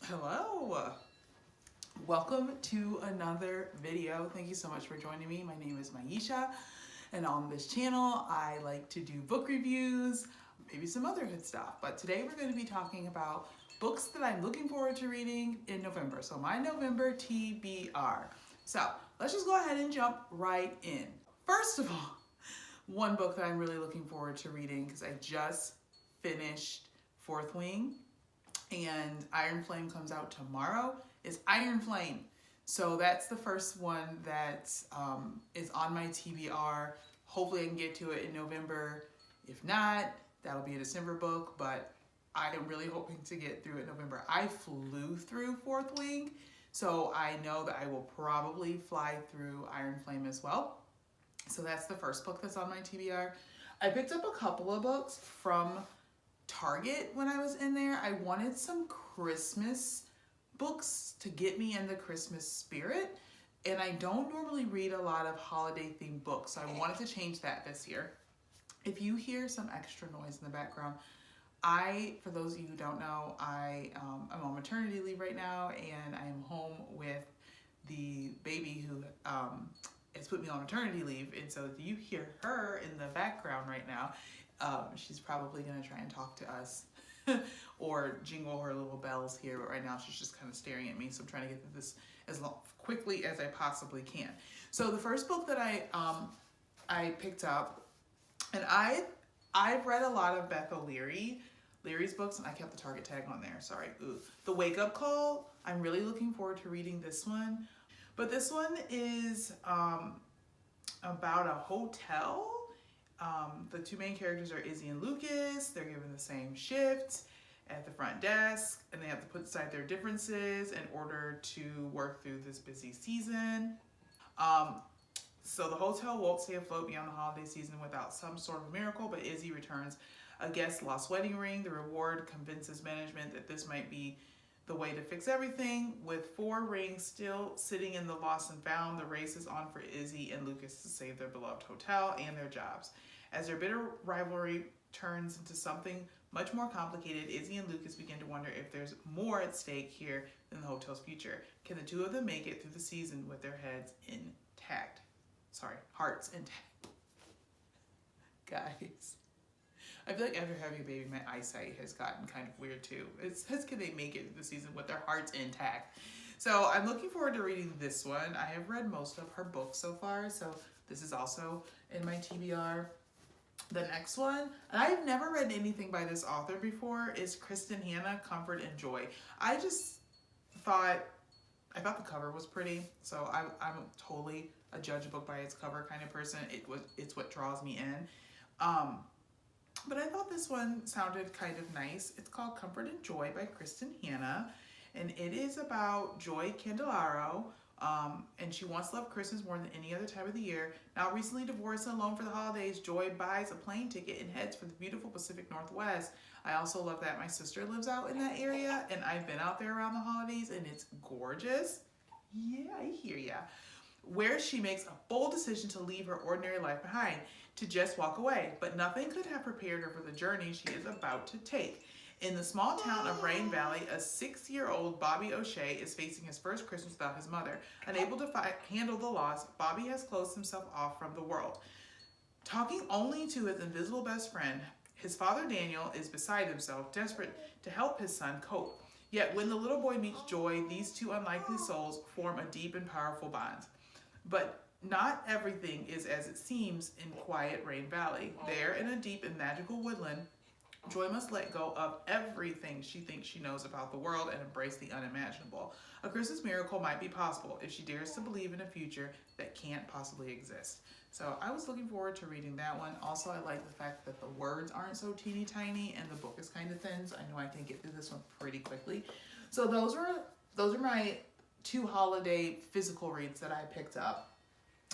Hello, welcome to another video. Thank you so much for joining me. My name is Maisha, and on this channel I like to do book reviews, maybe some other good stuff, but today we're going to be talking about books that I'm looking forward to reading in November. So my November TBR. So let's just go ahead and jump right in. First of all, one book that I'm really looking forward to reading because I just finished Fourth Wing, and Iron Flame comes out tomorrow, is Iron Flame. So that's the first one that is on my TBR. Hopefully I can get to it in November. If not, that'll be a December book, but I am really hoping to get through it in November. I flew through Fourth Wing, so I know that I will probably fly through Iron Flame as well. So that's the first book that's on my TBR. I picked up a couple of books from Target when I was in there. I wanted some Christmas books to get me in the Christmas spirit, and I don't normally read a lot of holiday themed books, so I wanted to change that this year. If you hear some extra noise in the background, for those of you who don't know, I'm on maternity leave right now, and I am home with the baby who has put me on maternity leave, and so if you hear her in the background right now, she's probably going to try and talk to us or jingle her little bells here, but right now she's just kind of staring at me, so I'm trying to get through this as quickly as I possibly can. So the first book that I picked up, and I've read a lot of Beth O'Leary's books, and I kept the Target tag on there, sorry. The Wake Up Call, I'm really looking forward to reading this one, but this one is about a hotel. The two main characters are Izzy and Lucas. They're given the same shift at the front desk, and they have to put aside their differences in order to work through this busy season. So the hotel won't stay afloat beyond the holiday season without some sort of miracle, but Izzy returns a guest's lost wedding ring. The reward convinces management that this might be the way to fix everything. With 4 rings still sitting in the lost and found, the race is on for Izzy and Lucas to save their beloved hotel and their jobs. As their bitter rivalry turns into something much more complicated, Izzy and Lucas begin to wonder if there's more at stake here than the hotel's future. Can the two of them make it through the season with their hearts intact? Guys, I feel like after having a baby, my eyesight has gotten kind of weird too. It says, can they make it through the season with their hearts intact? So I'm looking forward to reading this one. I have read most of her books so far, so this is also in my TBR. The next one, and I've never read anything by this author before, is Kristen Hanna, Comfort and Joy. I thought the cover was pretty, so I'm totally a judge a book by its cover kind of person. It's what draws me in. But I thought this one sounded kind of nice. It's called Comfort and Joy by Kristen Hanna, and it is about Joy Candelaro, and she once loved Christmas more than any other time of the year. Now recently divorced and alone for the holidays, Joy buys a plane ticket and heads for the beautiful Pacific Northwest. I also love that my sister lives out in that area, and I've been out there around the holidays, and it's gorgeous. Yeah, I hear ya. Where she makes a bold decision to leave her ordinary life behind, to just walk away. But nothing could have prepared her for the journey she is about to take. In the small town of Rain Valley, a 6-year-old Bobby O'Shea is facing his first Christmas without his mother. Unable to handle the loss, Bobby has closed himself off from the world. Talking only to his invisible best friend, his father Daniel is beside himself, desperate to help his son cope. Yet when the little boy meets Joy, these two unlikely souls form a deep and powerful bond. But not everything is as it seems in quiet Rain Valley. There, in a deep and magical woodland, Joy must let go of everything she thinks she knows about the world and embrace the unimaginable. A Christmas miracle might be possible if she dares to believe in a future that can't possibly exist. So I was looking forward to reading that one. Also, I like the fact that the words aren't so teeny tiny and the book is kind of thin, so I know I can get through this one pretty quickly. So those are my 2 holiday physical reads that I picked up.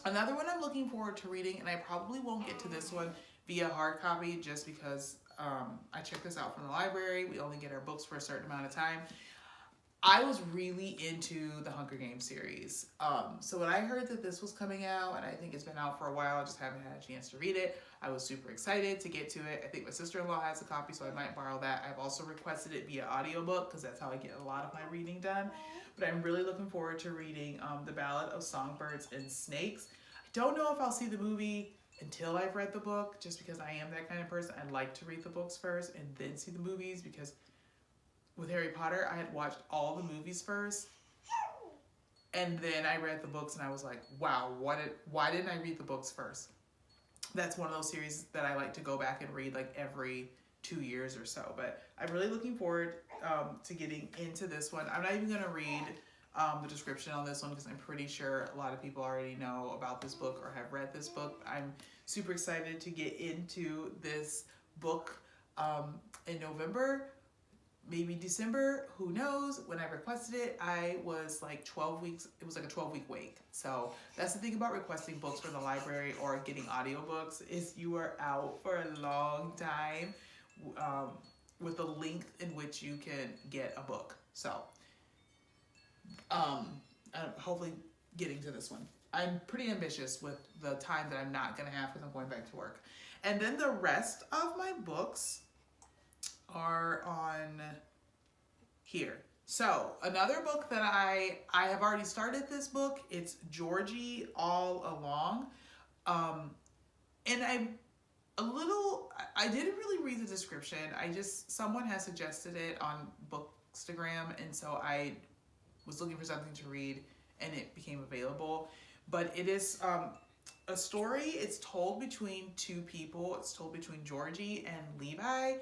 Another one I'm looking forward to reading, and I probably won't get to this one via hard copy just because I checked this out from the library. We only get our books for a certain amount of time. I was really into the Hunger Games series. So when I heard that this was coming out, and I think it's been out for a while, I just haven't had a chance to read it. I was super excited to get to it. I think my sister-in-law has a copy, so I might borrow that. I've also requested it via audiobook because that's how I get a lot of my reading done. But I'm really looking forward to reading The Ballad of Songbirds and Snakes. I don't know if I'll see the movie until I've read the book, just because I am that kind of person. I like to read the books first and then see the movies, because with Harry Potter, I had watched all the movies first, and then I read the books, and I was like, wow, why didn't I read the books first? That's one of those series that I like to go back and read like every 2 years or so. But I'm really looking forward to getting into this one. I'm not even going to read the description on this one, because I'm pretty sure a lot of people already know about this book or have read this book. I'm super excited to get into this book in November, maybe December, who knows. When I requested it, I was like 12 weeks, it was like a 12-week wait. So that's the thing about requesting books from the library or getting audiobooks, is you are out for a long time with the length in which you can get a book. So hopefully getting to this one. I'm pretty ambitious with the time that I'm not gonna have, because I'm going back to work. And then the rest of my books are on here. So another book that I have already started this book. It's Georgie All Along. And I didn't really read the description. Someone has suggested it on Bookstagram, and so I was looking for something to read, and it became available. But it is a story. It's told between two people. It's told between Georgie and Levi.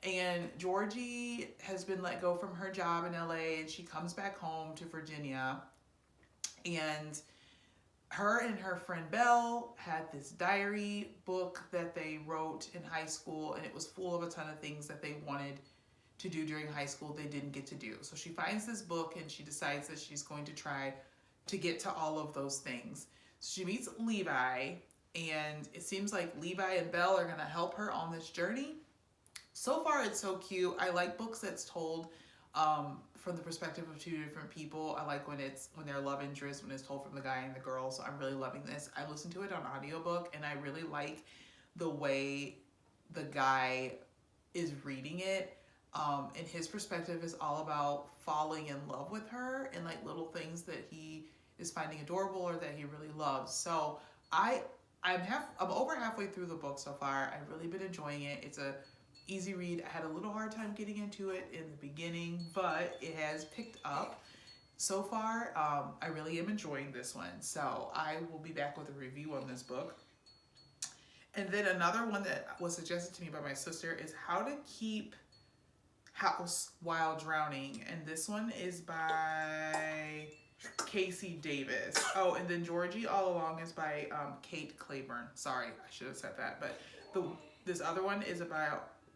And Georgie has been let go from her job in LA, and she comes back home to Virginia. And her and her friend Belle had this diary book that they wrote in high school, and it was full of a ton of things that they wanted to do during high school they didn't get to do. So she finds this book, and she decides that she's going to try to get to all of those things. So she meets Levi, and it seems like Levi and Belle are going to help her on this journey. So far, it's so cute. I like books that's told from the perspective of two different people. I like when they're love interest, when it's told from the guy and the girl. So I'm really loving this. I listened to it on audiobook, and I really like the way the guy is reading it. And his perspective is all about falling in love with her and like little things that he is finding adorable or that he really loves. So I'm over halfway through the book so far. I've really been enjoying it. It's a easy read. I had a little hard time getting into it in the beginning, but it has picked up so far. I really am enjoying this one. So I will be back with a review on this book. And then another one that was suggested to me by my sister is How to Keep House While Drowning. And this one is by Casey Davis. Oh, and then Georgie All Along is by Kate Claiborne. Sorry, I should have said that. But this other one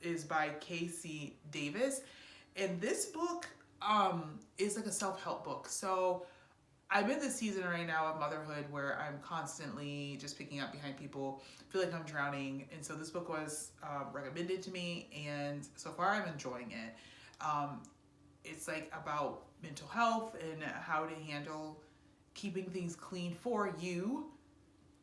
is by Casey Davis. And this book is like a self-help book. So I'm in this season right now of motherhood where I'm constantly just picking up behind people, feel like I'm drowning. And so this book was recommended to me, and so far I'm enjoying it. It's like about mental health and how to handle keeping things clean for you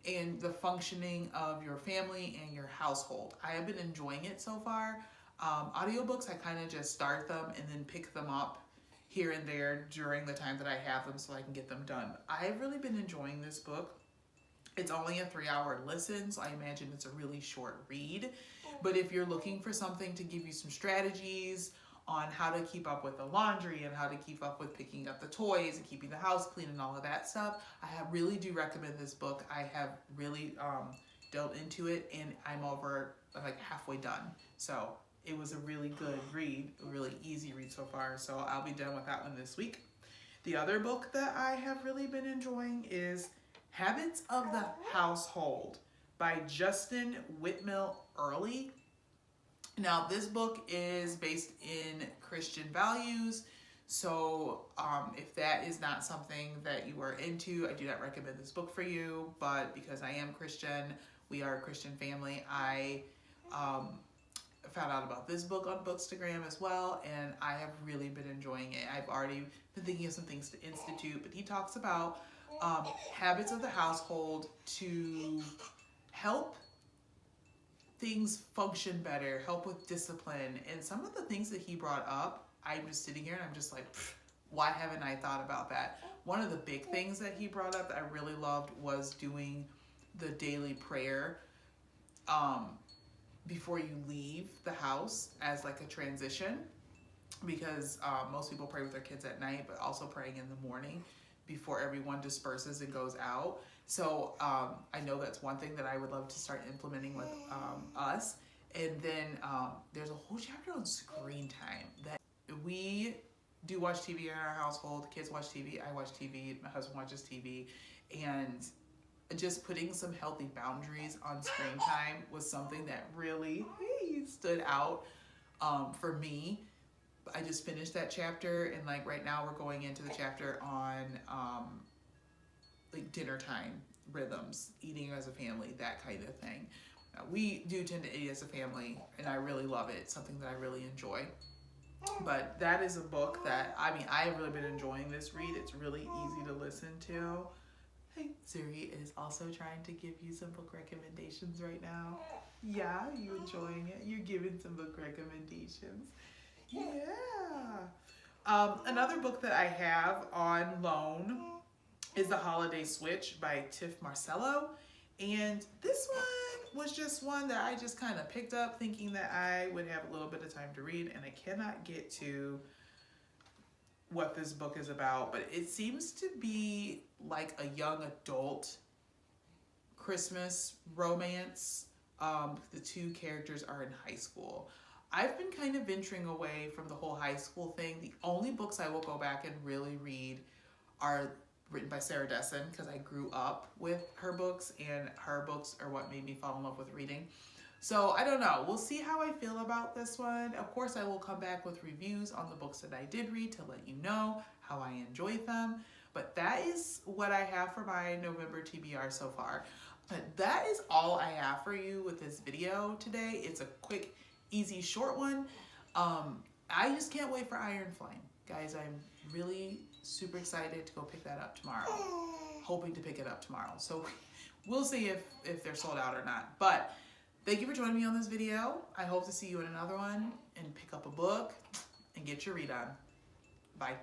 and the functioning of your family and your household. I have been enjoying it so far. Audiobooks, I kind of just start them and then pick them up here and there during the time that I have them so I can get them done. I've really been enjoying this book. It's only a 3-hour listen, so I imagine it's a really short read. But if you're looking for something to give you some strategies on how to keep up with the laundry and how to keep up with picking up the toys and keeping the house clean and all of that stuff, really do recommend this book. I have really delved into it, and I'm over like halfway done. So it was a really good read, a really easy read so far. So I'll be done with that one this week. The other book that I have really been enjoying is Habits of the Household by Justin Whitmell Early. Now, this book is based in Christian values, so if that is not something that you are into, I do not recommend this book for you, but because I am Christian, we are a Christian family, I found out about this book on Bookstagram as well, and I have really been enjoying it. I've already been thinking of some things to institute, but he talks about habits of the household to help things function better, help with discipline. And some of the things that he brought up, I'm just sitting here and I'm just like, why haven't I thought about that? One of the big things that he brought up that I really loved was doing the daily prayer before you leave the house as like a transition, because most people pray with their kids at night, but also praying in the morning before everyone disperses and goes out. So I know that's one thing that I would love to start implementing with us. And then there's a whole chapter on screen time that we do watch TV in our household. Kids watch TV, I watch TV, my husband watches TV, and just putting some healthy boundaries on screen time was something that really stood out for me. I just finished that chapter, and like right now we're going into the chapter on like dinner time rhythms, eating as a family, that kind of thing. We do tend to eat as a family, and I really love it. It's something that I really enjoy. But that is a book that, I mean, I have really been enjoying this read. It's really easy to listen to. Hey, Siri is also trying to give you some book recommendations right now. Yeah, you enjoying it? You're giving some book recommendations. Yeah. Another book that I have on loan is The Holiday Switch by Tiff Marcello. And this one was just one that I just kind of picked up thinking that I would have a little bit of time to read, and I cannot get to what this book is about, but it seems to be like a young adult Christmas romance. The two characters are in high school. I've been kind of venturing away from the whole high school thing. The only books I will go back and really read are written by Sarah Dessen, because I grew up with her books, and her books are what made me fall in love with reading. So I don't know. We'll see how I feel about this one. Of course, I will come back with reviews on the books that I did read to let you know how I enjoyed them. But that is what I have for my November TBR so far. But that is all I have for you with this video today. It's a quick, easy, short one. I just can't wait for Iron Flame. Guys, I'm really super excited to go pick that up tomorrow. Hoping to pick it up tomorrow. So we'll see if they're sold out or not. But thank you for joining me on this video. I hope to see you in another one and pick up a book and get your read on. Bye.